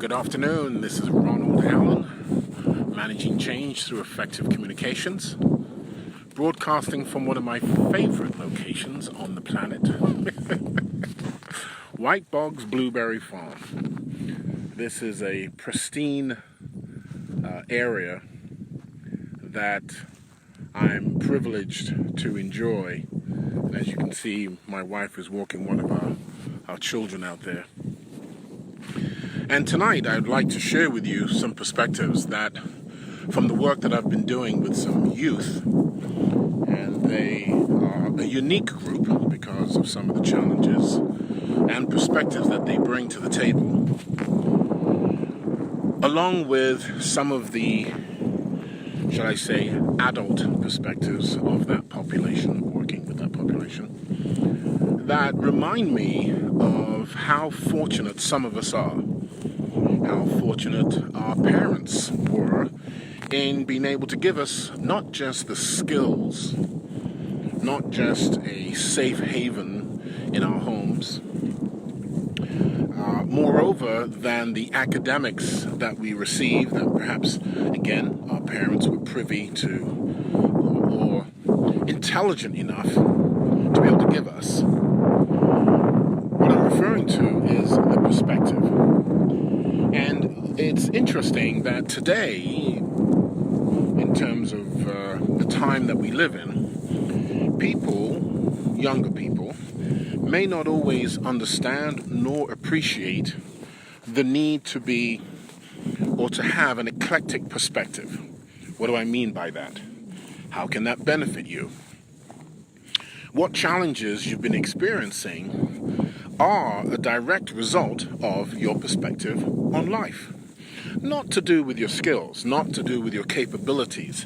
Good afternoon, this is Ronald Allen, managing change through effective communications, broadcasting from one of my favorite locations on the planet, White Bogs Blueberry Farm. This is a pristine area that I'm privileged to enjoy. And as you can see, my wife is walking one of our children out there. And tonight I'd like to share with you some perspectives that from the work that I've been doing with some youth, and they are a unique group because of some of the challenges and perspectives that they bring to the table, along with some of the, shall I say, adult perspectives of that population, working with that population, that remind me of how fortunate some of us are. How fortunate our parents were in being able to give us not just the skills, not just a safe haven in our homes, moreover than the academics that we received that perhaps, again, our parents were privy to or intelligent enough to be able to give us. What I'm referring to is the perspective. And it's interesting that today, in terms of the time that we live in, people, younger people, may not always understand nor appreciate the need to be or to have an eclectic perspective. What do I mean by that? How can that benefit you? What challenges you've been experiencing are a direct result of your perspective on life. Not to do with your skills, not to do with your capabilities.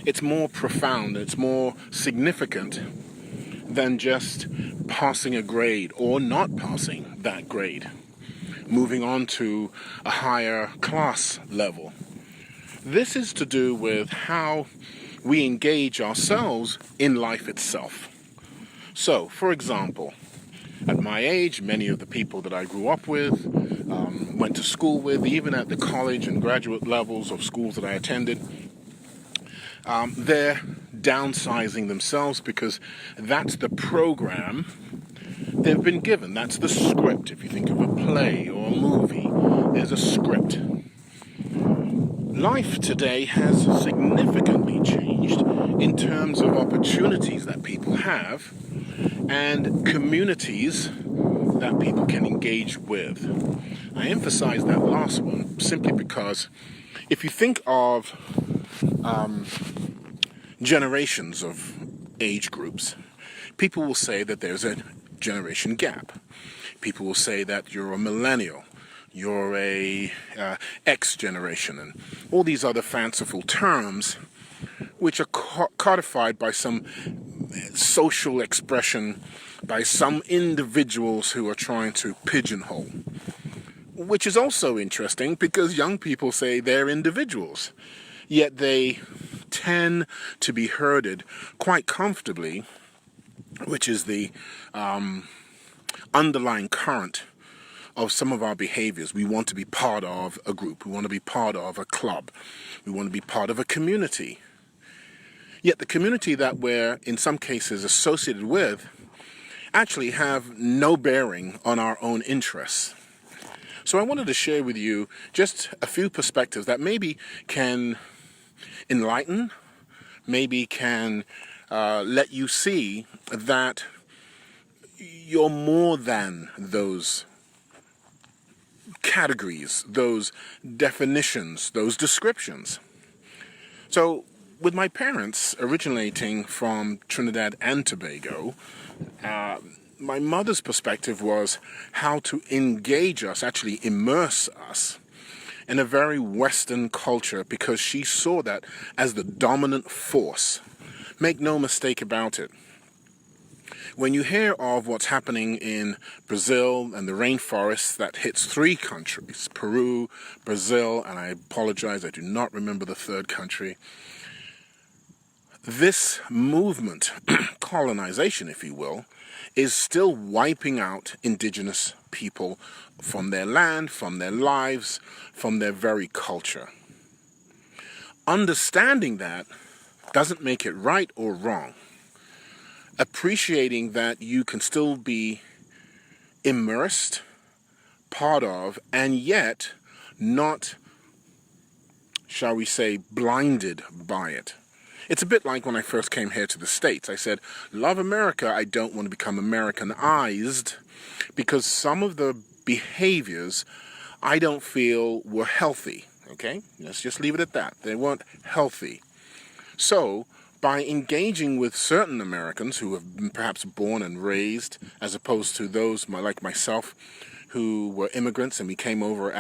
It's more profound, it's more significant than just passing a grade or not passing that grade, moving on to a higher class level. This is to do with how we engage ourselves in life itself. So, for example, at my age, many of the people that I grew up with, went to school with, even at the college and graduate levels of schools that I attended, they're downsizing themselves because that's the program they've been given. That's the script. If you think of a play or a movie, there's a script. Life today has significantly changed in terms of opportunities that people have and communities that people can engage with. I emphasize that last one simply because if you think of generations of age groups, people will say that there's a generation gap. People will say that you're a millennial, you're a X generation, and all these other fanciful terms which are codified by some social expression by some individuals who are trying to pigeonhole. Which is also interesting because young people say they're individuals, yet they tend to be herded quite comfortably, which is the underlying current of some of our behaviors. We want to be part of a group. We want to be part of a club. We want to be part of a community. Yet the community that we're, in some cases, associated with actually have no bearing on our own interests. So I wanted to share with you just a few perspectives that maybe can enlighten, maybe can let you see that you're more than those categories, those definitions, those descriptions. So with my parents originating from Trinidad and Tobago, my mother's perspective was how to engage us, actually immerse us in a very Western culture because she saw that as the dominant force. Make no mistake about it. When you hear of what's happening in Brazil and the rainforest that hits 3 countries, Peru, Brazil, and I apologize, I do not remember the third country, This movement, colonization if you will, is still wiping out indigenous people from their land, from their lives, from their very culture. Understanding that doesn't make it right or wrong. Appreciating that you can still be immersed, part of, and yet not, shall we say, blinded by it. It's a bit like when I first came here to the States. I said, love America, I don't want to become Americanized, because some of the behaviors I don't feel were healthy. Okay, let's just leave it at that. They weren't healthy. So, by engaging with certain Americans who have been perhaps born and raised, as opposed to those like myself who were immigrants and we came over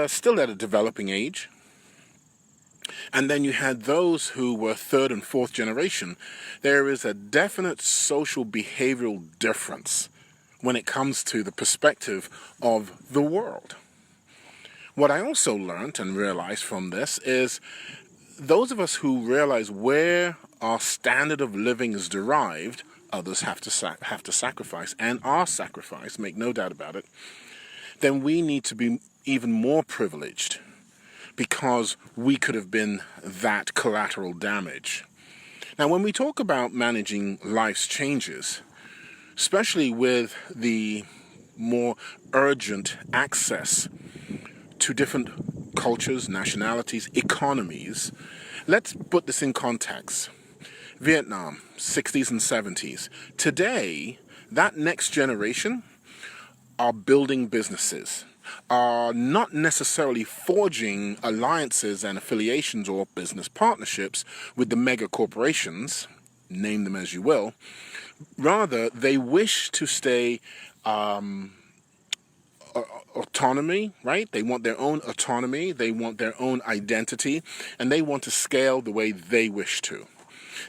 still at a developing age, and then you had those who were third and fourth generation, there is a definite social behavioral difference when it comes to the perspective of the world. What I also learned and realized from this is those of us who realize where our standard of living is derived, others have to sacrifice, and are sacrificed, make no doubt about it, then we need to be even more privileged because we could have been that collateral damage. Now, when we talk about managing life's changes, especially with the more urgent access to different cultures, nationalities, economies, let's put this in context. Vietnam, 60s and 70s. Today, that next generation are building businesses, are not necessarily forging alliances and affiliations or business partnerships with the mega corporations, name them as you will. Rather, they wish to stay autonomy, right? They want their own autonomy, they want their own identity, and they want to scale the way they wish to.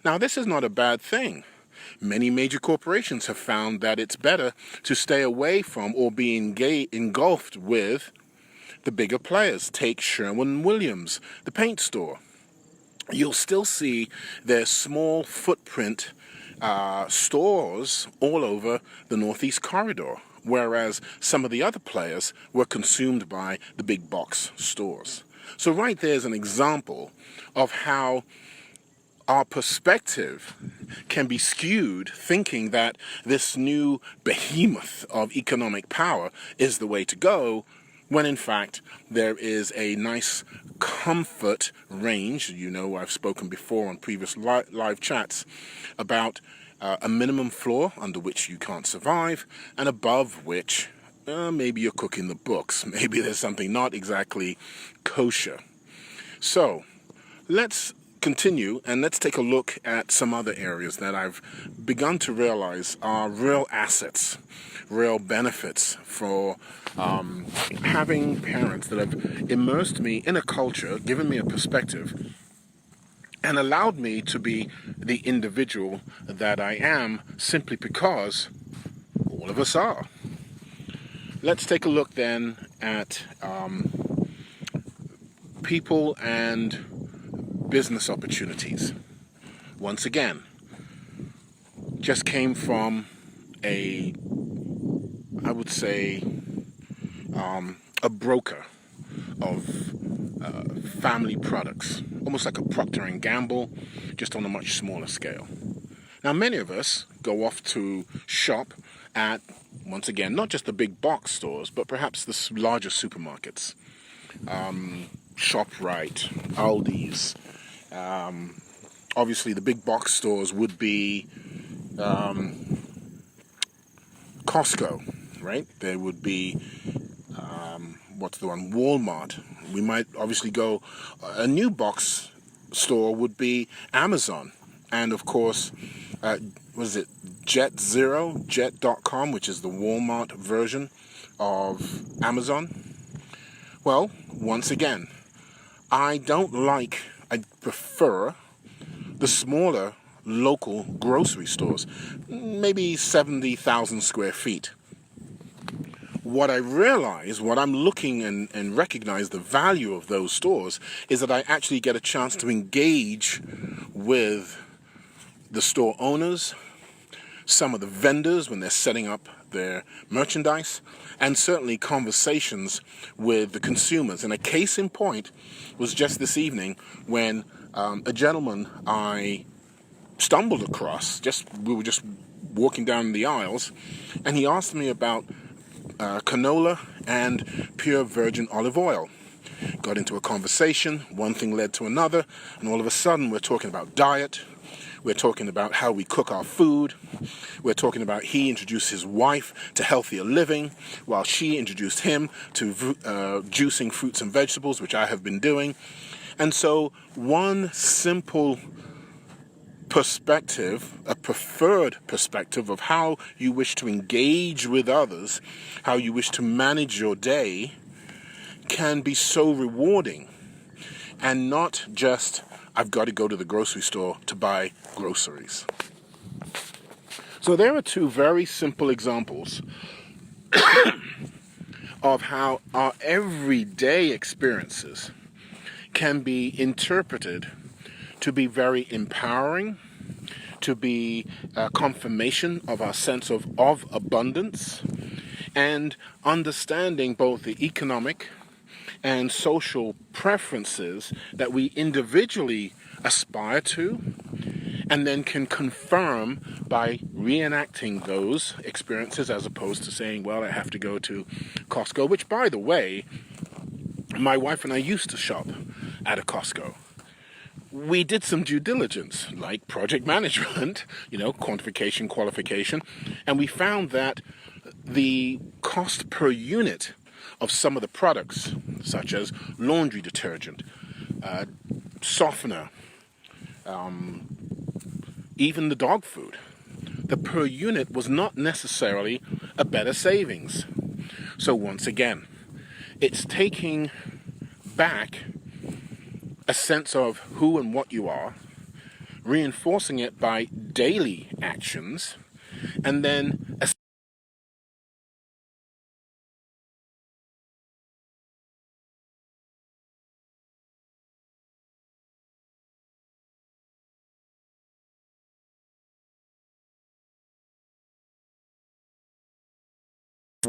Now, this is not a bad thing. Many major corporations have found that it's better to stay away from or be engulfed with the bigger players. Take Sherwin-Williams, the paint store. You'll still see their small footprint stores all over the Northeast Corridor, whereas some of the other players were consumed by the big box stores. So right there's an example of how our perspective can be skewed, thinking that this new behemoth of economic power is the way to go, when in fact there is a nice comfort range. You know, I've spoken before on previous live chats about a minimum floor under which you can't survive, and above which maybe you're cooking the books. Maybe there's something not exactly kosher. So let's continue and let's take a look at some other areas that I've begun to realize are real assets, real benefits for having parents that have immersed me in a culture, given me a perspective, and allowed me to be the individual that I am simply because all of us are. Let's take a look then at people and business opportunities. Once again, just came from a broker of family products, almost like a Procter & Gamble, just on a much smaller scale. Now, many of us go off to shop at, once again, not just the big box stores, but perhaps the larger supermarkets. ShopRite, Aldi's. Obviously, the big box stores would be Costco, right? There would be, Walmart. We might obviously go, a new box store would be Amazon. And of course, Jet.com, which is the Walmart version of Amazon? Well, once again, I prefer the smaller local grocery stores, maybe 70,000 square feet. what I realize, what I'm looking and recognize the value of those stores is that I actually get a chance to engage with the store owners, some of the vendors when they're setting up their merchandise, and certainly conversations with the consumers. And a case in point was just this evening when a gentleman I stumbled across, we were just walking down the aisles, and he asked me about canola and pure virgin olive oil. Got into a conversation, one thing led to another, and all of a sudden we're talking about diet, we're talking about how we cook our food, we're talking about he introduced his wife to healthier living, while she introduced him to juicing fruits and vegetables, which I have been doing. And so one simple perspective, a preferred perspective of how you wish to engage with others, how you wish to manage your day, can be so rewarding. And not just, I've got to go to the grocery store to buy groceries. So there are two very simple examples of how our everyday experiences can be interpreted to be very empowering, to be a confirmation of our sense of abundance, and understanding both the economic and social preferences that we individually aspire to, and then can confirm by reenacting those experiences as opposed to saying, well, I have to go to Costco, which, by the way, my wife and I used to shop at a Costco. We did some due diligence, like project management, quantification, qualification, and we found that the cost per unit of some of the products, such as laundry detergent, softener, even the dog food, the per unit was not necessarily a better savings. So once again, it's taking back a sense of who and what you are, reinforcing it by daily actions, and then a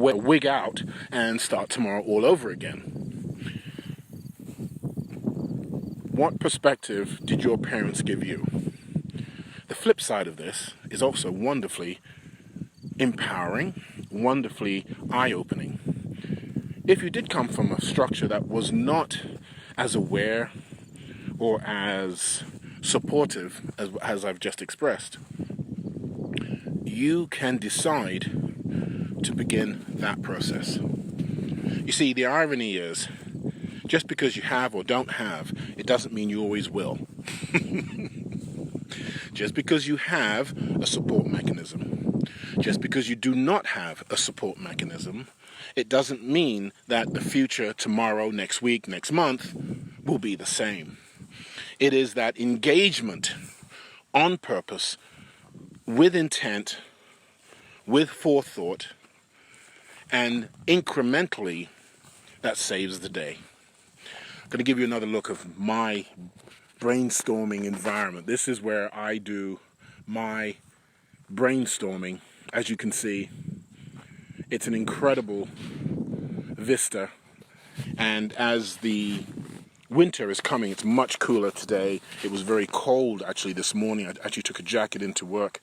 wig out and start tomorrow all over again. What perspective did your parents give you? The flip side of this is also wonderfully empowering, wonderfully eye-opening. If you did come from a structure that was not as aware or as supportive as I've just expressed, you can decide to begin that process. You see, the irony is, just because you have or don't have, it doesn't mean you always will. Just because you have a support mechanism, just because you do not have a support mechanism, it doesn't mean that the future, tomorrow, next week, next month, will be the same. It is that engagement on purpose, with intent, with forethought, and incrementally, that saves the day. I'm going to give you another look of my brainstorming environment. This is where I do my brainstorming. As you can see, it's an incredible vista, and as the winter is coming, it's much cooler today. It was very cold actually this morning. I actually took a jacket into work.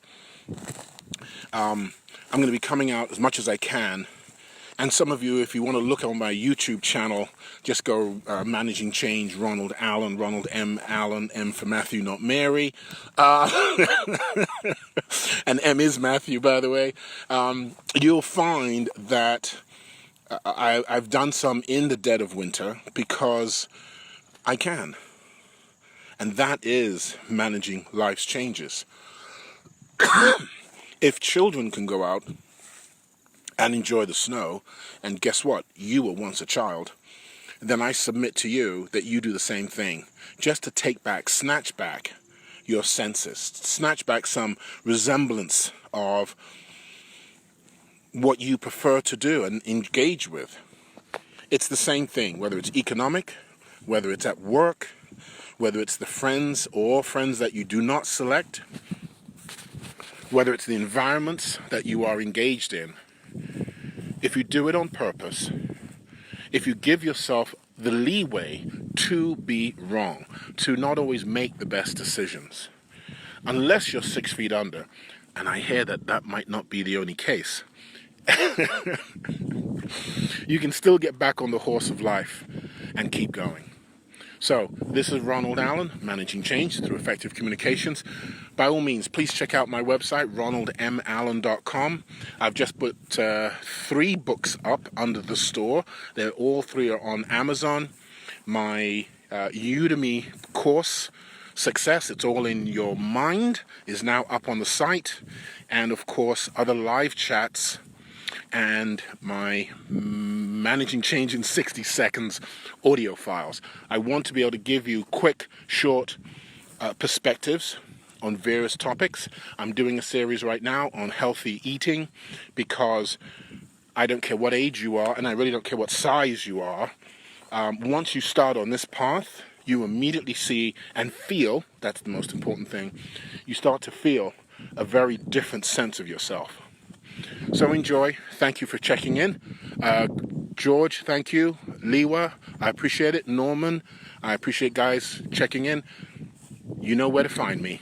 I'm going to be coming out as much as I can. And some of you, if you want to look on my YouTube channel, just go Managing Change, Ronald Allen, Ronald M. Allen, M for Matthew, not Mary. And M is Matthew, by the way. You'll find that I've done some in the dead of winter because I can. And that is managing life's changes. If children can go out and enjoy the snow, and guess what? You were once a child. Then I submit to you that you do the same thing, just to take back, snatch back your senses, snatch back some resemblance of what you prefer to do and engage with. It's the same thing, whether it's economic, whether it's at work, whether it's the friends or friends that you do not select, whether it's the environments that you are engaged in. If you do it on purpose, if you give yourself the leeway to be wrong, to not always make the best decisions, unless you're 6 feet under, and I hear that that might not be the only case, you can still get back on the horse of life and keep going. So, this is Ronald Allen, Managing Change Through Effective Communications. By all means, please check out my website, ronaldmallen.com. I've just put 3 books up under the store. All 3 are on Amazon. My Udemy course, Success, It's All in Your Mind, is now up on the site. And of course, other live chats and my Managing Change in 60 Seconds audio files. I want to be able to give you quick, short perspectives on various topics. I'm doing a series right now on healthy eating because I don't care what age you are, and I really don't care what size you are. Once you start on this path, you immediately see and feel, that's the most important thing, you start to feel a very different sense of yourself. So enjoy. Thank you for checking in. George, thank you. Liwa, I appreciate it. Norman, I appreciate guys checking in. You know where to find me.